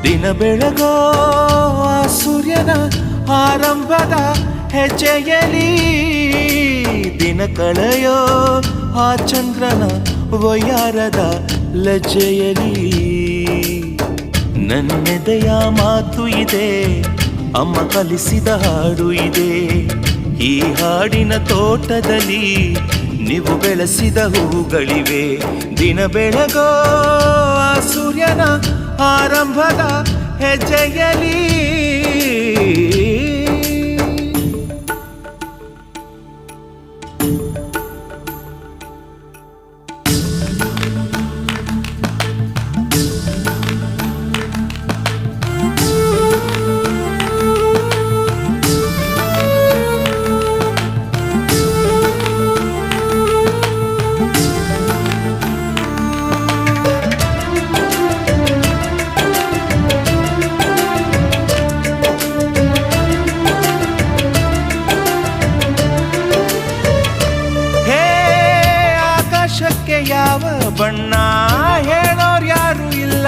ದಿನ ಬೆಳಗೋ ಆ ಸೂರ್ಯನ ಆರಂಭದ ಹೆಜ್ಜೆಯಲಿ, ದಿನ ಕಳೆಯೋ ಆ ಚಂದ್ರನ ವಯ್ಯಾರದ ಲಜ್ಜೆಯಲಿ. ನನ್ನೆದೆಯ ಮಾತು ಇದೆ, ಅಮ್ಮ ಕಲಿಸಿದ ಹಾಡು ಇದೆ. ಈ ಹಾಡಿನ ತೋಟದಲ್ಲಿ ನೀವು ಬೆಳೆಸಿದ ಹೂಗಳಿವೆ. ದಿನ ಬೆಳಗೋ ಆ ಸೂರ್ಯನ ಆರಂಭದ ಹೆಜ್ಜೆಯಲಿ. ಯಾವ ಬಣ್ಣ ಹೇಳೋರು ಯಾರು ಇಲ್ಲ,